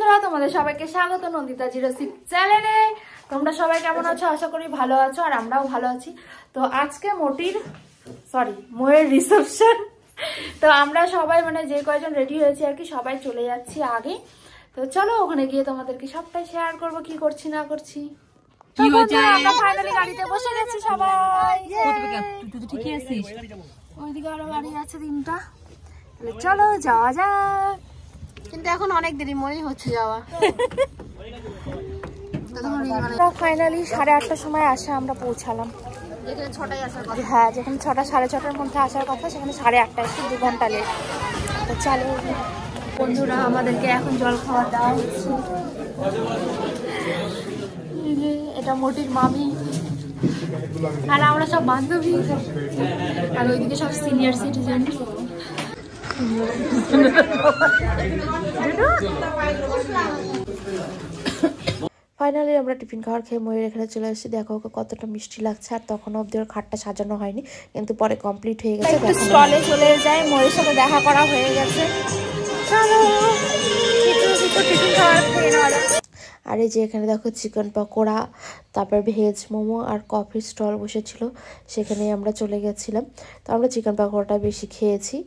বন্ধুরা তোমাদের সবাইকে স্বাগত নন্দিতা 06 চ্যানেলে। তোমরা সবাই কেমন আছো? আশা করি ভালো আছো, আর আমরাও ভালো আছি। তো আজকে ময়ের রিসেপশন। তো আমরা সবাই মানে যে কয়জন রেডি হয়েছি আর কি, সবাই চলে যাচ্ছি আগে। তো চলো ওখানে গিয়ে তোমাদেরকে সবটাই শেয়ার করব, কি করছি না করছি। আমরা ফাইনালি গাড়িতে বসে গেছি সবাই। ঠিকই আছিস? ওইদিকে আরো গাড়ি আছে তিনটা। চলো যাওয়া যাক, কিন্তু এখন অনেক দেরি মনেই হচ্ছে যাওয়া। ফাইনালি 8:30টার সময় আসা আমরা পৌঁছালাম, যেখানে 6টায় আসার কথা। হ্যাঁ, যেখানে 6টা 6:30টার মধ্যে আসার কথা, সেখানে 8:30টা, একটু 2 ঘন্টা লেট। তো চলো বন্ধুরা, আমাদেরকে এখন জল খাওয়া দেওয়া হচ্ছে। এটা মোটির মামি, আর আমরা সব বান্ধবী, আর ওইদিকে সব সিনিয়র সিটিজেন। ফাইনালি আমরা টিফিন খাওয়ার খেয়ে ময়ের এখানে চলে এসেছি। দেখো ওকে কতটা মিষ্টি লাগছে, আর তখন অব্দি ওর খাটটা সাজানো হয়নি, কিন্তু পরে কমপ্লিট হয়ে গেছে। স্টলে চলে যায়, ময়ের সাথে দেখা করা হয়ে গেছে। চলো টিফিন খাওয়ার খেয়ে নেওয়া যাক। আর এই যে এখানে দেখো চিকেন পকোড়া, তারপর ভেজ মোমো আর কফির স্টল বসেছিল, সেখানে আমরা চলে গেছিলাম। তো আমরা চিকেন পকোড়াটা বেশি খেয়েছি।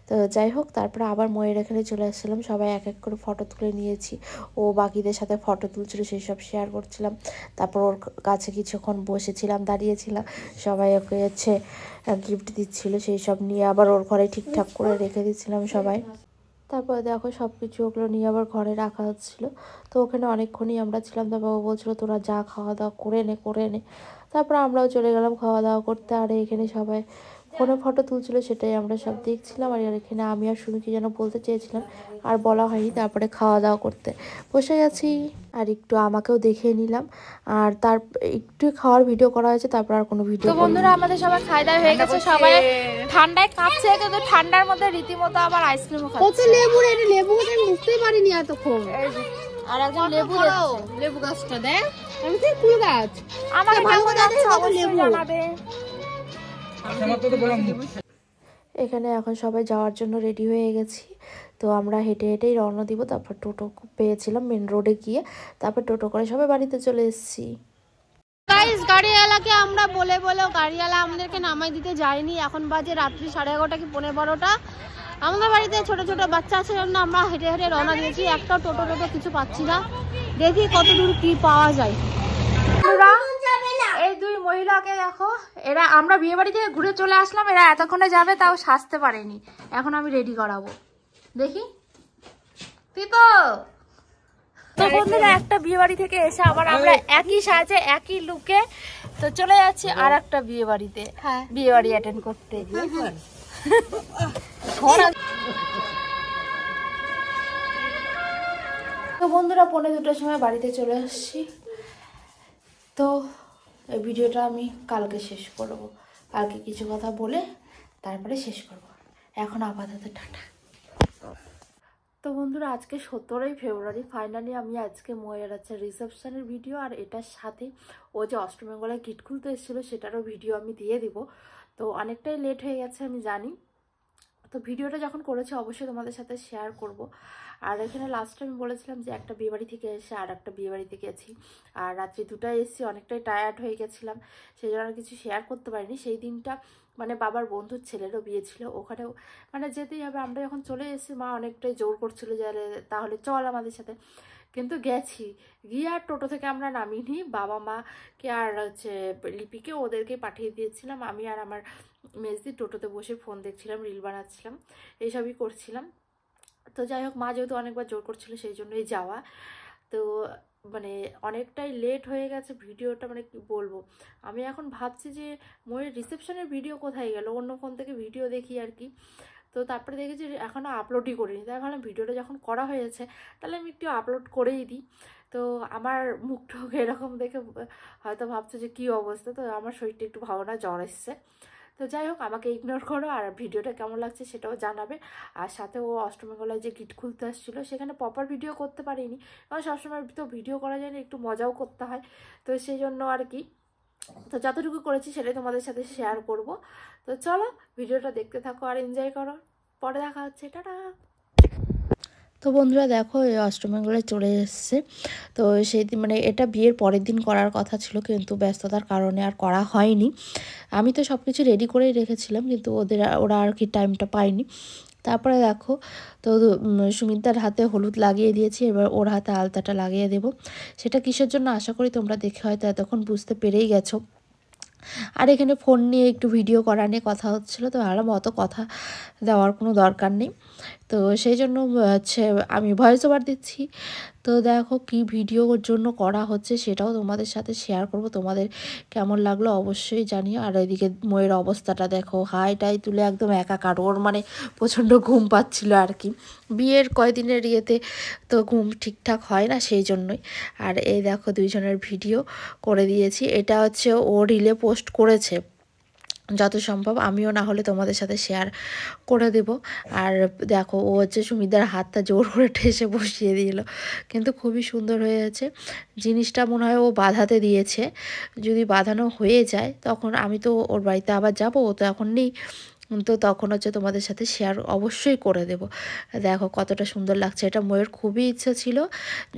তো যাই হোক, তারপরে আবার ময়ের এখানে চলে আসছিলাম। সবাই এক এক করে ফটো তুলে নিয়েছি, ও বাকিদের সাথে ফটো তুলছিল, সেই সব শেয়ার করছিলাম। তারপর ওর কাছে কিছুক্ষণ বসেছিলাম, দাঁড়িয়েছিলাম, সবাই ওকে হচ্ছে গিফট দিচ্ছিল, সেই সব নিয়ে আবার ওর ঘরে ঠিকঠাক করে রেখে দিচ্ছিলাম সবাই। তারপরে দেখো সব কিছু ওগুলো নিয়ে আবার ঘরে রাখা হচ্ছিলো। তো ওখানে অনেকক্ষণই আমরা ছিলাম। তারপর ও বলছিলো তোরা যা খাওয়া দাওয়া করে নে। তারপর আমরাও চলে গেলাম খাওয়া দাওয়া করতে। আর এখানে সবাই ফোনে ফটো তুলছিল, সেটাই আমরা সব দেখছিলাম। আর এখানে আমি আর শুধু কি যেন বলতে চেয়েছিলাম, আর বলা হয়নি। তারপরে খাওয়া দাওয়া করতে বসে গেছি, আর একটু আমাকেও দেখিয়ে নিলাম, আর তার একটু খাওয়ার ভিডিও করা হয়েছে, তারপর আর কোনো ভিডিও। তো বন্ধুরা, আমাদের সবাই খাওয়া দাওয়া হয়ে গেছে, সবাই ঠান্ডায় কাঁপছে, কিন্তু ঠান্ডার মধ্যে রীতিমতো আবার আইসক্রিমও খাচ্ছে। কত লেবু রে, লেবু আমি বুঝতেই পারিনি এতক্ষণ। আর একজন লেবু গাছটা দেখ, আমি তো ফুল গাছ। আমাকে কেমন লাগছে অবশ্যই জানাবে। এখানে এখন সবাই যাওয়ার জন্য রেডি হয়ে গেছি। তো আমরা হেঁটে হেঁটেই রওনা দিব। তারপর টোটো পেয়েছিলাম মেন রোডে গিয়ে, তারপর টোটো করে সবাই বাড়িতে চলে এসেছি। গাইস, গাড়িওয়ালাকে আমরা বলে গাড়িওয়ালা আমাদেরকে নামাই দিতে যায়নি। এখন বাজে রাত্রি 11:30 কি 12:15। আমাদের বাড়িতে ছোট ছোট বাচ্চা আছে জন্য আমরা হেঁটে হেঁটে রওনা দিয়েছি। একটা টোটো কিছু পাচ্ছি না, দেখি কত দূর কি পাওয়া যায়। এই দুই মহিলাকে দেখো, এরা আমরা বিয়ে বাড়ি থেকে ঘুরে চলে আসলাম, এরা এতক্ষণে যাবে, তাও সাজতে পারেনি। এখন আমি রেডি করাবো, দেখি তুই তো বন্ধুরা, একটা বিয়ে বাড়ি থেকে এসে আবার আমরা একই সাজে একই লুকে তো চলে যাচ্ছি আর একটা বিয়ে বাড়িতে, বিয়ে বাড়ি অ্যাটেন্ড করতে। তো বন্ধুরা, 1:45টার সময় বাড়িতে চলে আসছি। তো এই ভিডিওটা আমি কালকে শেষ করব, কালকে কিছু কথা বলে তারপরে শেষ করব। এখন আপাতত টাটা। তো বন্ধুরা, আজকে 17ই ফেব্রুয়ারি। ফাইনালি আমি আজকে ময়ের আছে রিসেপশনের ভিডিও, আর এটার সাথে ও যে অষ্টমঙ্গলায় কিট খুলতে এসেছিলো সেটারও ভিডিও আমি দিয়ে দিব। তো অনেকটাই লেট হয়ে গেছে আমি জানি, তো ভিডিওটা যখন করেছি অবশ্যই তোমাদের সাথে শেয়ার করব। আর এখানে লাস্টে আমি বলেছিলাম যে একটা বিয়েবাড়ি থেকে এসে আর একটা বিয়েবাড়িতে গেছি, আর রাত্রি 2টায় এসেছি, অনেকটাই টায়ার্ড হয়ে গেছিলাম, সেই জন্য আর কিছু শেয়ার করতে পারিনি। সেই দিনটা মানে বাবার বন্ধুর ছেলেরও বিয়ে ছিল, ওখানেও মানে যেতেই হবে। আমরা যখন চলে এসেছি মা অনেকটাই জোর করছিল যে তাহলে চল আমাদের সাথে, কিন্তু গেছি গিয়ে আর টোটো থেকে আমরা নামিনি। বাবা মাকে আর হচ্ছে লিপিকে ওদেরকে পাঠিয়ে দিয়েছিলাম। আমি আর আমার মেজদি টোটোতে বসে ফোন দেখছিলাম, রিল বানাচ্ছিলাম, এইসবই করছিলাম। তো যাই হোক, মা যেহেতু অনেকবার জোর করছিল সেই জন্যই যাওয়া। তো মানে অনেকটাই লেট হয়ে গেছে ভিডিওটা, মানে কি বলবো। আমি এখন ভাবছি যে ময়ের রিসেপশনের ভিডিও কোথায় গেল, অন্য ফোন থেকে ভিডিও দেখি আর কি। তো তারপরে দেখেছি এখনও আপলোডই করিনি, তাই ভাবলাম ভিডিওটা যখন করা হয়েছে তাহলে আমি একটু আপলোড করেই দিই। তো আমার মুখটাও এরকম দেখে হয়তো ভাবছে যে কী অবস্থা। তো আমার শরীরটা একটু ভালো না, জ্বর এসছে। তো যাই হোক, আমাকে ইগনোর করো, আর ভিডিওটা কেমন লাগছে সেটাও জানাবে। আর সাথে ও অষ্টমঙ্গলায় যে গিট খুলতে আসছিলো সেখানে প্রপার ভিডিও করতে পারিনি, কারণ সবসময় তো ভিডিও করা যায় না, একটু মজাও করতে হয়, তো সেই জন্য আর কি। তো যতটুকু করেছি সেটাই তোমাদের সাথে শেয়ার করব। তো চলো ভিডিওটা দেখতে থাকো আর এনজয় করো, পরে দেখা হচ্ছে, টাটা। তো বন্ধুরা দেখো এই অষ্টমঙ্গলে চলে এসছে। তো সেই দিন মানে এটা বিয়ের পরের দিন করার কথা ছিল, কিন্তু ব্যস্ততার কারণে আর করা হয়নি। আমি তো সব কিছু রেডি করেই রেখেছিলাম, কিন্তু ওরা আর কি টাইমটা পায়নি। তারপরে দেখো তো সুমিতার হাতে হলুদ লাগিয়ে দিয়েছি, এবার ওর হাতে আলতাটা লাগিয়ে দেব। সেটা কিসের জন্য আশা করি তোমরা দেখে হয়তো এতক্ষণ বুঝতে পেরেই গেছো। আর এখানে ফোন নিয়ে একটু ভিডিও করা নিয়ে কথা হচ্ছিলো, তো ভাবলাম অত কথা দেওয়ার কোনো দরকার নেই। তো সেই জন্য হচ্ছে আমি ভয়েস ওভার দিচ্ছি। তো দেখো কি ভিডিওর জন্য করা হচ্ছে সেটাও তোমাদের সাথে শেয়ার করব। তোমাদের কেমন লাগলো অবশ্যই জানিও। আর এদিকে ময়ের অবস্থাটা দেখো, হাইটাই তুলে একদম একাকার। ওর মানে প্রচণ্ড ঘুম পাচ্ছিল আর কি, বিয়ের কয়দিনের ইয়েতে তো ঘুম ঠিকঠাক হয় না, সেই জন্যই। আর এই দেখো দুইজনের ভিডিও করে দিয়েছি, এটা হচ্ছে ও রিলে পোস্ট করেছে। যত সম্ভব আমিও না হলে তোমাদের সাথে শেয়ার করে দেব। আর দেখো ও হচ্ছে সুমিতার হাতটা জোর করে ঠেসে বসিয়ে দিল, কিন্তু খুবই সুন্দর হয়েছে। জিনিসটা মনে হয় ও বাঁধাতে দিয়েছে, যদি বাঁধানো হয়ে যায় তখন আমি তো ওর বাড়িতে আবার যাব, ও তো এখন নেই, তো তখন হচ্ছে তোমাদের সাথে শেয়ার অবশ্যই করে দেব। দেখো কতটা সুন্দর লাগছে। এটা ময়ের খুবই ইচ্ছা ছিল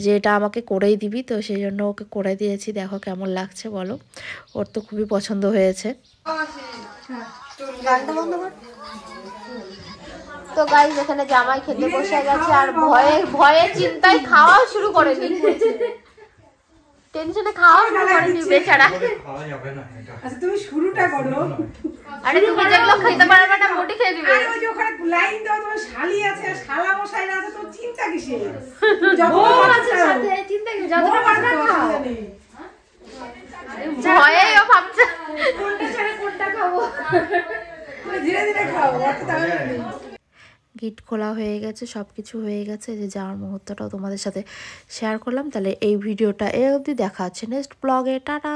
যে এটা আমাকে করেই দিবি, তো সেই জন্য ওকে করে দিয়েছি। দেখো কেমন লাগছে বলো, ওর তো খুবই পছন্দ হয়েছে। তো গাইস এখানে জামাই খেতে বসে গেছে, আর ভয়ে ভয়ে চিন্তায় খাওয়া শুরু করে দিয়েছে, টেনশনে খাওয়া শুরু করে দিয়েছে বেচারা। আচ্ছা তুমি শুরুটা করো। আরে তুমি যেগুলো খেতে পারবে না মোটি খেয়ে দিবে। আর ওই যে ওখানে লাইন দাও, তোমার শালি আছে শালা মশাই আছে, তো চিন্তা কিসের? যত আছে সাথে চিন্তা কি, যত পারবে খাও। ভয়ে ও ভাবছে কোনটা ছেড়ে কোনটা খাবো, ধীরে ধীরে খাও, অত তাড়াতাড়ি নেই। গিট খোলা হয়ে গেছে, সব কিছু হয়ে গেছে, যে যাওয়ার মুহূর্তটাও তোমাদের সাথে শেয়ার করলাম। তাহলে এই ভিডিওটা এ অবধি, দেখা আছে নেক্সট ব্লগে, টাটা।